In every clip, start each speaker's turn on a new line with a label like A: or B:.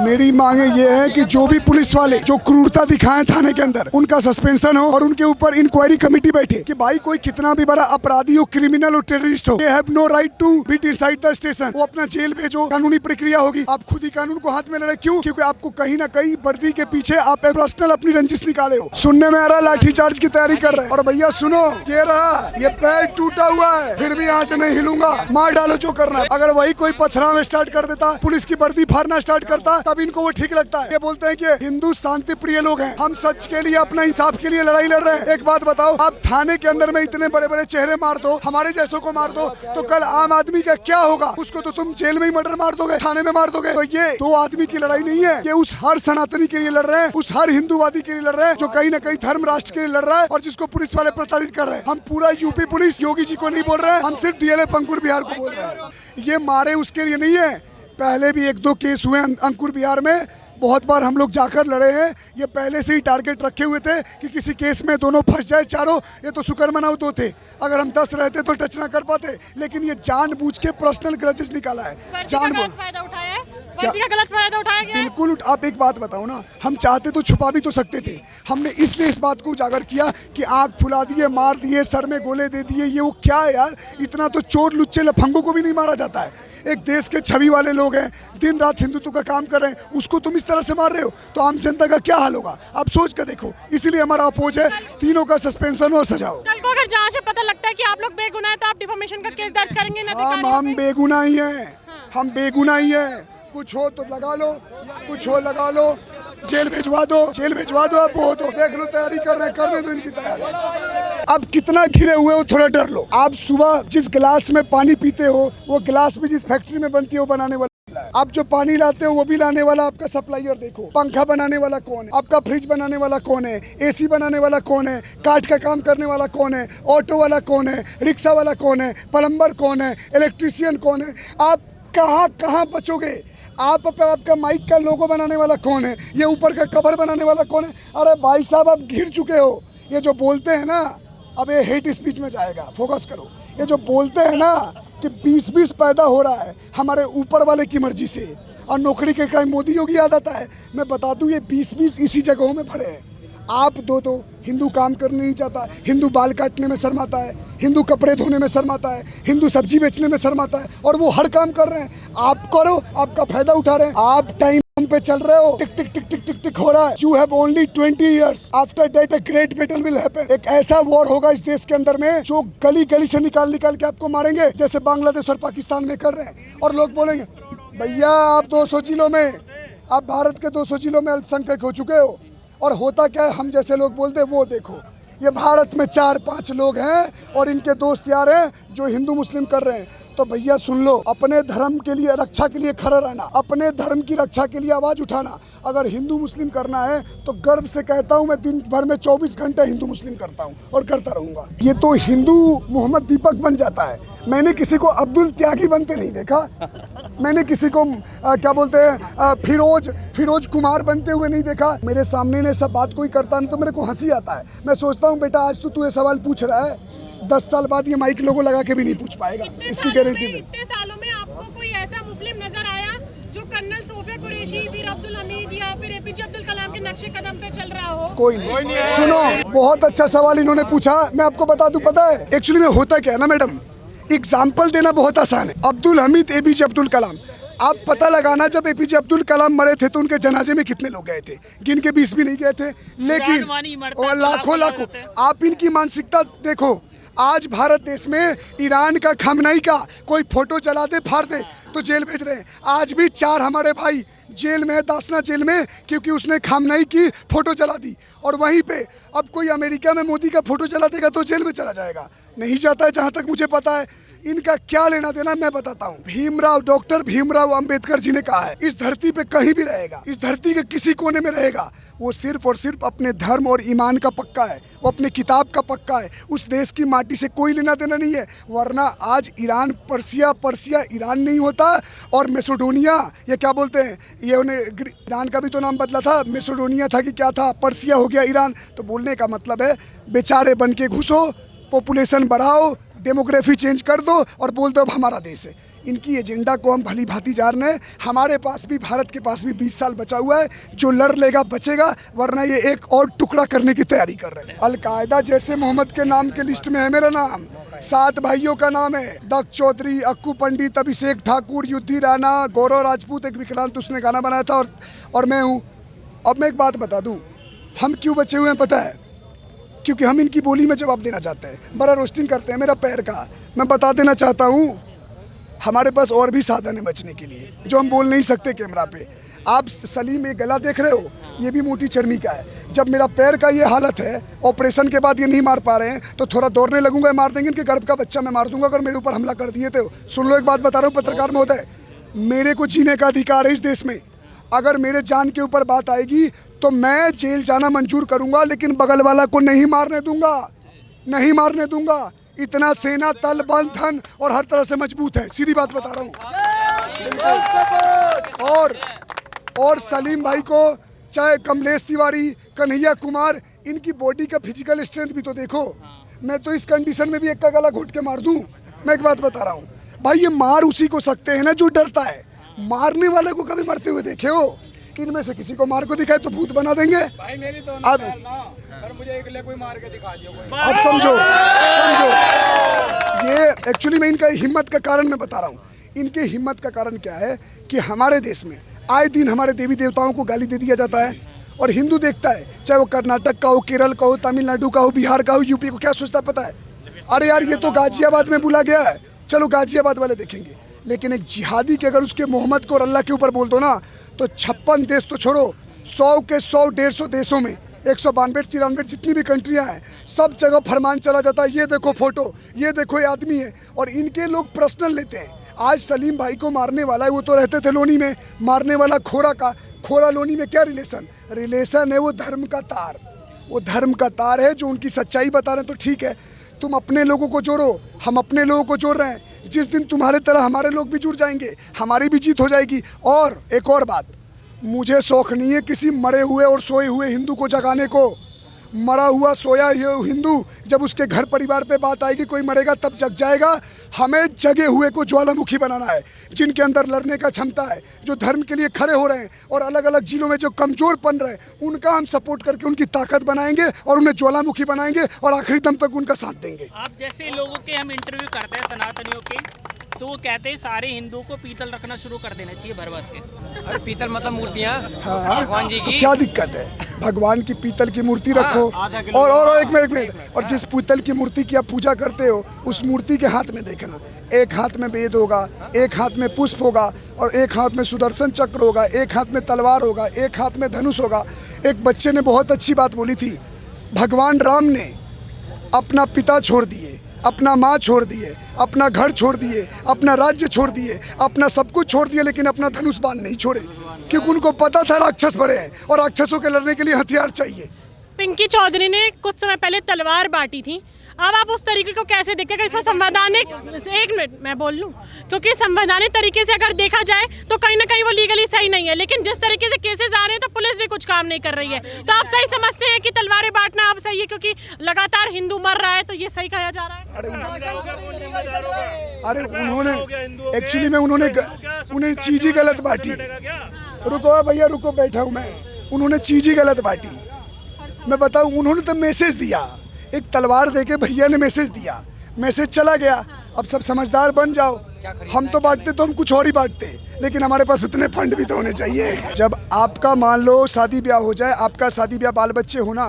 A: मेरी मांगे ये है कि जो भी पुलिस वाले जो क्रूरता दिखाएं थाने के अंदर, उनका सस्पेंशन हो और उनके ऊपर इंक्वायरी कमेटी बैठे कि भाई कोई कितना भी बड़ा अपराधी हो, क्रिमिनल हो, टेररिस्ट हो, they have no right to be inside the station. वो अपना जेल भेजो, कानूनी प्रक्रिया होगी। आप खुद ही कानून को हाथ में लड़े, क्यों? क्योंकि आपको कहीं ना कहीं वर्दी के पीछे आप पर्सनल अपनी रंजिश निकाले हो। सुनने में आ रहा लाठीचार्ज की तैयारी कर रहे हैं। और भैया सुनो, ये रहा, ये पैर टूटा हुआ है, फिर भी यहाँ से नहीं हिलूंगा, मार डालो जो करना। अगर वही कोई पथराव स्टार्ट कर देता, पुलिस की वर्दी फाड़ना स्टार्ट करता, तब इनको वो ठीक लगता है। ये बोलते हैं कि हिंदू शांति प्रिय लोग हैं, हम सच के लिए, अपना इंसाफ के लिए लड़ाई लड़ रहे हैं। एक बात बताओ, आप थाने के अंदर में इतने बड़े बड़े चेहरे मार दो, हमारे जैसों को मार दो, तो कल आम आदमी का क्या होगा? उसको तो तुम जेल में ही मर्डर मार दोगे, थाने में मार दोगे। तो ये दो आदमी की लड़ाई नहीं है, ये उस हर सनातनी के लिए लड़ रहे हैं, उस हर हिंदूवादी के लिए लड़ रहे हैं जो कहीं ना कहीं धर्म राष्ट्र के लिए लड़ रहा है और जिसको पुलिस वाले प्रताड़ित कर रहे हैं। हम पूरा यूपी पुलिस योगी जी को नहीं बोल रहे हैं, हम सिर्फ डीएलएफ अंकुर बिहार को बोल रहे हैं। ये मारे उसके लिए नहीं है, पहले भी एक दो केस हुए अंकुर बिहार में, बहुत बार हम लोग जाकर लड़े हैं। ये पहले से ही टारगेट रखे हुए थे कि किसी केस में दोनों फंस जाए चारों। ये तो शुक्र मनाओ दो थे, अगर हम 10 रहते तो टच ना कर पाते। लेकिन ये जानबूझ के पर्सनल ग्रजेस निकाला है, जानबूझ
B: क्या गलत फायदा उठाया गया?
A: बिल्कुल। आप एक बात बताओ ना, हम चाहते तो छुपा भी तो सकते थे। हमने इसलिए इस बात को उजागर किया कि आंख फुला दिए, मार दिए, सर में गोले दे दिए, ये वो क्या है यार? इतना तो चोर लुच्चे लफंगों को भी नहीं मारा जाता है। एक देश के छवि वाले लोग हैं, दिन रात हिंदुत्व का काम कर रहे हैं, उसको तुम इस तरह से मार रहे हो, तो आम जनता का क्या हाल होगा? आप सोच कर देखो। इसीलिए हमारा अपोज है, तीनों का सस्पेंशन हो, सजा हो।
B: कल को अगर जांच से पता लगता है कि आप लोग बेगुनाह हैं, तो आप डिफेमेशन का केस दर्ज करेंगे ना?
A: हम बेगुनाह ही हैं, हम बेगुनाह ही हैं। कुछ हो तो लगा लो, कुछ हो लगा लो, जेल भिजवा दो, जेल भिजवा दो। अब वो तो देख लो, तैयारी कर रहे हैं, करने दो इनकी तैयारी। अब कितना घिरे हुए हो, थोड़ा डर लो। आप सुबह जिस गिलास में पानी पीते हो, वो गिलास भी जिस फैक्ट्री में बनती है वो बनाने वाला है। आप जो पानी लाते हो वो भी लाने वाला आपका सप्लायर। देखो, पंखा बनाने वाला कौन है, आपका फ्रिज बनाने वाला कौन है, एसी बनाने वाला कौन है, काठ का काम करने वाला कौन है, ऑटो वाला कौन है, रिक्शा वाला कौन है, प्लम्बर कौन है, इलेक्ट्रीशियन कौन है। आप कहाँ कहाँ बचोगे? आपका माइक का लोगो बनाने वाला कौन है, ये ऊपर का कवर बनाने वाला कौन है? अरे भाई साहब, आप घिर चुके हो। ये जो बोलते हैं ना, अब ये हेट स्पीच में जाएगा, फोकस करो। ये जो बोलते हैं ना कि 20-20 पैदा हो रहा है हमारे ऊपर वाले की मर्जी से, और नौकरी के टाइम मोदी योगी याद आता है। मैं बता दूं, ये 20-20 इसी जगहों में भरे हैं। आप दो हिंदू काम करने नहीं चाहता, हिंदू बाल काटने में शर्माता है, हिंदू कपड़े धोने में शर्माता है, हिंदू सब्जी बेचने में शर्माता है, और वो हर काम कर रहे हैं। आप करो, आपका फायदा उठा रहे हैं। आप टाइम पे चल रहे हो, टिक टिक टिक टिक टिक टिक हो रहा है। You have only 20 years, after that a great battle will happen. एक ऐसा वॉर होगा इस देश के अंदर में जो गली गली से निकाल के आपको मारेंगे, जैसे बांग्लादेश और पाकिस्तान में कर रहे हैं। और लोग बोलेंगे, भैया आप 200 जिलों में, आप भारत के 200 जिलों में अल्पसंख्यक हो चुके हो। और होता क्या है, हम जैसे लोग बोलते हैं, वो देखो, ये भारत में 4-5 लोग हैं और इनके दोस्त यार हैं जो हिंदू मुस्लिम कर रहे हैं। तो भैया सुन लो, अपने धर्म के लिए, रक्षा के लिए खड़ा रहना, अपने धर्म की रक्षा के लिए आवाज़ उठाना। अगर हिंदू मुस्लिम करना है तो गर्व से कहता हूँ, मैं दिन भर में 24 घंटे हिंदू मुस्लिम करता हूँ और करता रहूँगा। ये तो हिंदू मोहम्मद दीपक बन जाता है। मैंने किसी को अब्दुल त्यागी बनते नहीं देखा, मैंने किसी को क्या बोलते हैं फिरोज कुमार बनते हुए नहीं देखा। मेरे सामने ने सब बात कोई करता नहीं तो मेरे को हंसी आता है। मैं सोचता हूँ, बेटा आज तो तू ये सवाल पूछ रहा है, 10 साल बाद ये माइक लोगों लगा के भी नहीं पूछ पाएगा, इसकी गारंटी दे।
B: इतने सालों में आपको कोई ऐसा मुस्लिम नजर आया जो कर्नल सोफिया कुरैशी, वीर अब्दुल हमीद या फिर एपीजे अब्दुल कलाम के नक्शे कदम पे चल रहा हो?
A: कोई नहीं। सुनो, बहुत अच्छा सवाल इन्होंने पूछा। मैं आपको बता दूं, पता है एक्चुअली में होता क्या है ना मैडम, एग्जाम्पल देना बहुत आसान है। अब्दुल हमीद, एपीजे अब्दुल कलाम, आप पता लगाना, जब एपीजे अब्दुल कलाम मरे थे तो उनके जनाजे में कितने लोग गए थे? गिन के 20 भी नहीं गए थे, लेकिन लाखों। आप इनकी मानसिकता देखो। आज भारत देश में ईरान का, खमनई का कोई फोटो चला दे, फाड़ दे तो जेल भेज रहे हैं। आज भी 4 हमारे भाई जेल में है, दासना जेल में, क्योंकि उसने खमनई की फोटो चला दी। और वहीं पे अब कोई अमेरिका में मोदी का फोटो चला देगा तो जेल में चला जाएगा, नहीं जाता है जहाँ तक मुझे पता है। इनका क्या लेना देना मैं बताता हूँ। भीमराव, डॉक्टर भीमराव अंबेडकर जी ने कहा है, इस धरती पे कहीं भी रहेगा, इस धरती के किसी कोने में रहेगा, वो सिर्फ और सिर्फ अपने धर्म और ईमान का पक्का है, वो अपने किताब का पक्का है। उस देश की माटी से कोई लेना देना नहीं है। वरना आज ईरान, पर्सिया ईरान नहीं होता, और मैसेडोनिया, ये क्या बोलते हैं, ये उन्हें ईरान का भी तो नाम बदला था, मैसेडोनिया था कि क्या था, पर्सिया हो गया ईरान। तो बोलने का मतलब है, बेचारे बन के घुसो, पॉपुलेशन बढ़ाओ, डेमोग्राफी चेंज कर दो और बोल दो अब हमारा देश है। इनकी एजेंडा को हम भली भांति जान रहे हैं। हमारे पास भी, भारत के पास भी 20 साल बचा हुआ है। जो लड़ लेगा बचेगा, वरना ये एक और टुकड़ा करने की तैयारी कर रहे हैं। अलकायदा जैसे मोहम्मद के नाम के लिस्ट में है मेरा नाम, 7 भाइयों का नाम है, दक्ष चौधरी, अक्कू पंडित, अभिषेक ठाकुर, युद्धि राणा, गौरव राजपूत, एक विक्रांत उसने गाना बनाया था, और मैं हूँ। अब मैं एक बात बता दूँ, हम क्यों बचे हुए हैं पता है? क्योंकि हम इनकी बोली में जवाब देना चाहते हैं। बड़ा रोस्टिंग करते हैं मेरा पैर का। मैं बता देना चाहता हूँ, हमारे पास और भी साधन है बचने के लिए जो हम बोल नहीं सकते कैमरा पे। आप सलीम ये गला देख रहे हो, ये भी मोटी चर्मी का है। जब मेरा पैर का ये हालत है, ऑपरेशन के बाद ये नहीं मार पा रहे हैं, तो थोड़ा दौड़ने लगूंगा, मार देंगे। इनके गर्भ का बच्चा मैं मार दूंगा अगर मेरे ऊपर हमला कर दिए तो। सुन लो, एक बात बता रहा हूँ पत्रकार महोदय, मेरे को जीने का अधिकार है इस देश में। अगर मेरे जान के ऊपर बात आएगी तो मैं जेल जाना मंजूर करूंगा, लेकिन बगल वाला को नहीं मारने दूंगा, नहीं मारने दूंगा। इतना सेना, तल, बल, धन और हर तरह से मजबूत है, सीधी बात बता रहा हूँ। और सलीम भाई को, चाहे कमलेश तिवारी, कन्हैया कुमार, इनकी बॉडी का फिजिकल स्ट्रेंथ भी तो देखो। मैं तो इस कंडीशन में भी एक का गला घोट के मार दूं। मैं एक बात बता रहा हूँ भाई, ये मार उसी को सकते हैं ना जो डरता है। मारने वाले को कभी मरते हुए देखे हो? इनमें से किसी को मार को दिखाए तो भूत बना देंगे।
C: भाई मेरी तो
A: अब
C: पर मुझे एक कोई मार के दिखा दियो कोई।
A: अब समझो, ये एक्चुअली मैं इनका हिम्मत का कारण मैं बता रहा हूँ। इनके हिम्मत का कारण क्या है कि हमारे देश में आए दिन हमारे देवी देवताओं को गाली दे दिया जाता है, और हिंदू देखता है, चाहे वो कर्नाटक का हो, केरल का हो, तमिलनाडु का हो, बिहार का हो, यूपी को, क्या सोचता पता है? अरे यार, ये तो गाजियाबाद में बुला गया है, चलो गाजियाबाद वाले देखेंगे। लेकिन एक जिहादी के अगर उसके मोहम्मद को और अल्लाह के ऊपर बोल दो ना, तो 56 देश तो छोड़ो, 100 के 100, 150 देशों में, 192, 93 जितनी भी कंट्रियां हैं, सब जगह फरमान चला जाता है, ये देखो फोटो, ये देखो ये आदमी है। और इनके लोग पर्सनल लेते हैं। आज सलीम भाई को मारने वाला है, वो तो रहते थे लोनी में, मारने वाला खोरा का, खोरा लोनी में क्या रिलेशन है? वो धर्म का तार, वो धर्म का तार है जो उनकी सच्चाई बता रहे हैं। तो ठीक है, तुम अपने लोगों को जोड़ो, हम अपने लोगों को जोड़ रहे हैं। जिस दिन तुम्हारे तरह हमारे लोग भी जुड़ जाएंगे, हमारी भी जीत हो जाएगी। और एक और बात, मुझे शौक नहीं है किसी मरे हुए और सोए हुए हिंदू को जगाने को। मरा हुआ सोया हिंदू, जब उसके घर परिवार पे बात आएगी, कोई मरेगा तब जग जाएगा। हमें जगे हुए को ज्वालामुखी बनाना है, जिनके अंदर लड़ने का क्षमता है, जो धर्म के लिए खड़े हो रहे हैं, और अलग अलग जिलों में जो कमजोर बन रहे हैं, उनका हम सपोर्ट करके उनकी ताकत बनाएंगे और उन्हें ज्वालामुखी बनाएंगे और आखिरी दम तक उनका साथ देंगे।
D: आप जैसे लोगों के हम इंटरव्यू करते हैं सनातनियों के, तो वो कहते हैं सारे हिंदू को पीतल रखना शुरू कर देना चाहिए भर भर के।
C: अरे पीतल मतलब मूर्तियाँ
A: हाँ,
C: भगवान जी
A: तो
C: की।
A: क्या दिक्कत है? भगवान की पीतल की मूर्ति रखो। और एक मिनट, और जिस पीतल की मूर्ति की आप पूजा करते हो, उस मूर्ति के हाथ में देखना, एक हाथ में वेद होगा, एक हाथ में पुष्प होगा, और एक हाथ में सुदर्शन चक्र होगा, एक हाथ में तलवार होगा, एक हाथ में धनुष होगा। एक बच्चे ने बहुत अच्छी बात बोली थी, भगवान राम ने अपना पिता छोड़ दिए, अपना माँ छोड़ दिए, अपना घर छोड़ दिए, अपना राज्य छोड़ दिए, अपना सब कुछ छोड़ दिए, लेकिन अपना धनुष बाण नहीं छोड़े, क्योंकि उनको पता था राक्षस बड़े हैं और राक्षसों के लड़ने के लिए हथियार चाहिए।
B: पिंकी चौधरी ने कुछ समय पहले तलवार बांटी थी। अब आप उस तरीके को कैसे देखेंगे? इसको संवैधानिक, एक मिनट मैं बोल लूँ, क्योंकि संवैधानिक तरीके से अगर देखा जाए तो कहीं ना कहीं वो लीगली सही नहीं है, लेकिन जिस तरीके से केसेस आ रहे हैं तो पुलिस भी कुछ काम नहीं कर रही है। तो आप सही समझते हैं कि तलवारें बांटना अब सही है, क्योंकि लगातार हिंदू मर रहा है, तो ये सही कहा जा रहा है?
A: अरे उन्होंने एक्चुअली में उन्हें चीज ही गलत बांटी। रुको भैया, रुको, बैठा हूँ मैं। उन्होंने चीज ही गलत बांटी। मैं बताऊँ, उन्होंने तो मैसेज दिया, एक तलवार देके भैया ने मैसेज दिया, मैसेज चला गया। अब सब समझदार बन जाओ। हम तो बांटते तो हम कुछ और ही बांटते, लेकिन हमारे पास उतने फंड भी तो होने चाहिए। जब आपका मान लो शादी ब्याह हो जाए, आपका शादी ब्याह बाल बच्चे होना,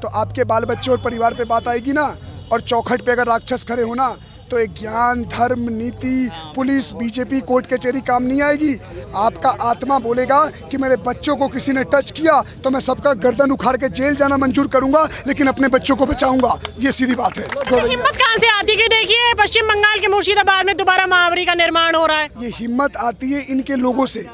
A: तो आपके बाल बच्चे और परिवार पे बात आएगी ना। और चौखट पे अगर राक्षस खड़े होना, तो एक ज्ञान, धर्म, नीति, पुलिस, बीजेपी, कोर्ट कचहरी काम नहीं आएगी। आपका आत्मा बोलेगा कि मेरे बच्चों को किसी ने टच किया तो मैं सबका गर्दन उखाड़ के जेल जाना मंजूर करूंगा, लेकिन अपने बच्चों को बचाऊंगा। ये सीधी बात है।
B: हिम्मत कहाँ से आती है? देखिए, पश्चिम बंगाल के मुर्शिदाबाद में दोबारा महावरी का निर्माण हो रहा है।
A: ये हिम्मत आती है इनके लोगों से।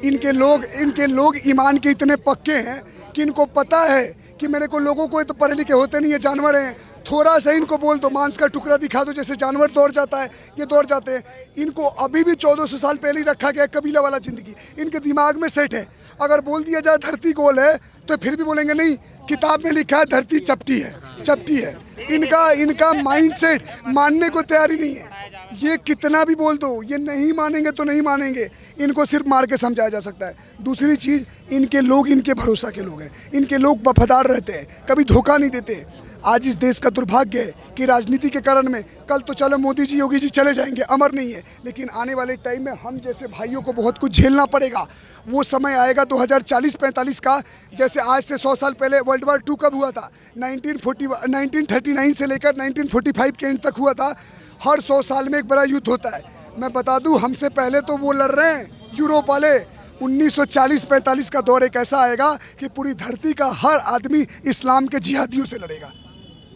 A: इनके लोग ईमान के इतने पक्के हैं कि इनको पता है कि मेरे को लोगों को, तो पढ़े लिखे होते नहीं है, जानवर हैं, थोड़ा सा इनको बोल दो, मांस का टुकड़ा दिखा दो, जैसे जानवर दौड़ जाता है, ये दौड़ जाते हैं। इनको अभी भी 1400 साल पहले ही रखा गया कबीला वाला जिंदगी, इनके दिमाग में सेट है। अगर बोल दिया जाए धरती गोल है, तो फिर भी बोलेंगे नहीं, किताब में लिखा है धरती चपटी है। चपटी है। इनका माइंडसेट मानने को तैयारी नहीं है। ये कितना भी बोल दो, ये नहीं मानेंगे तो नहीं मानेंगे। इनको सिर्फ मार के समझाया जा सकता है। दूसरी चीज़, इनके लोग इनके भरोसा के लोग हैं। इनके लोग वफादार रहते हैं, कभी धोखा नहीं देते। आज इस देश का दुर्भाग्य है कि राजनीति के कारण में कल तो चलो मोदी जी योगी जी चले जाएंगे, अमर नहीं है, लेकिन आने वाले टाइम में हम जैसे भाइयों को बहुत कुछ झेलना पड़ेगा। वो समय आएगा 2040-45 का, जैसे आज से 100 साल पहले वर्ल्ड वार 2 कब हुआ था? 1939 से लेकर 1945 के एंड तक हुआ था। हर 100 साल में एक बड़ा युद्ध होता है। मैं बता दूं, हमसे पहले तो वो लड़ रहे हैं यूरोप वाले। 1940-45 का दौर एक ऐसा आएगा कि पूरी धरती का हर आदमी इस्लाम के जिहादियों से लड़ेगा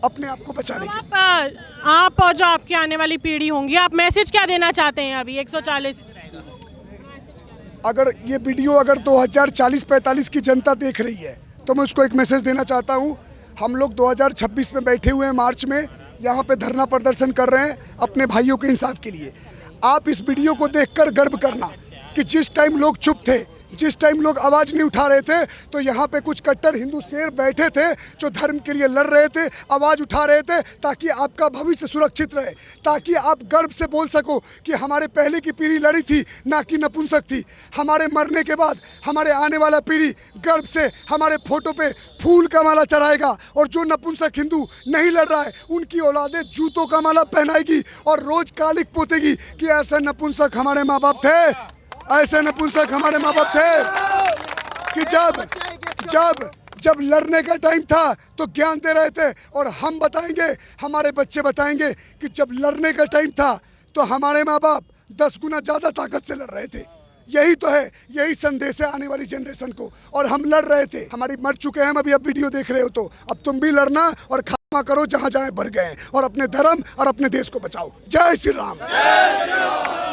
A: अपने आप को बचाने के।
B: आप और जो आपकी आने वाली पीढ़ी होंगी, आप मैसेज क्या देना चाहते हैं अभी 140?
A: अगर ये वीडियो अगर 2040-45 की जनता देख रही है तो मैं उसको एक मैसेज देना चाहता हूँ। हम लोग 2026 में बैठे हुए हैं, मार्च में यहाँ पे धरना प्रदर्शन कर रहे हैं अपने भाइयों के इंसाफ के लिए। आप इस वीडियो को देखकर गर्व करना कि जिस टाइम लोग चुप थे, जिस टाइम लोग आवाज़ नहीं उठा रहे थे, तो यहाँ पे कुछ कट्टर हिंदू शेर बैठे थे जो धर्म के लिए लड़ रहे थे, आवाज़ उठा रहे थे, ताकि आपका भविष्य सुरक्षित रहे, ताकि आप गर्व से बोल सको कि हमारे पहले की पीढ़ी लड़ी थी, ना कि नपुंसक थी। हमारे मरने के बाद हमारे आने वाला पीढ़ी गर्व से हमारे फोटो पे फूल का माला चढ़ाएगा, और जो नपुंसक हिंदू नहीं लड़ रहा है उनकी औलादें जूतों का माला पहनाएगी और रोज कालिक पोतेगी कि ऐसे नपुंसक हमारे माँ बाप थे, ऐसे नपुंसक हमारे माँ बाप थे कि जब लड़ने का टाइम था तो ज्ञान दे रहे थे। और हम बताएंगे, हमारे बच्चे बताएंगे कि जब लड़ने का टाइम था तो हमारे माँ बाप 10 गुना ज़्यादा ताकत से लड़ रहे थे। यही तो है, यही संदेश है आने वाली जनरेशन को। और हम लड़ रहे थे, हमारी मर चुके हैं हम, अभी अब वीडियो देख रहे हो तो अब तुम भी लड़ना और खामा करो जहाँ जहाँ बढ़ गए हैं, और अपने धर्म और अपने देश को बचाओ। जय श्री राम।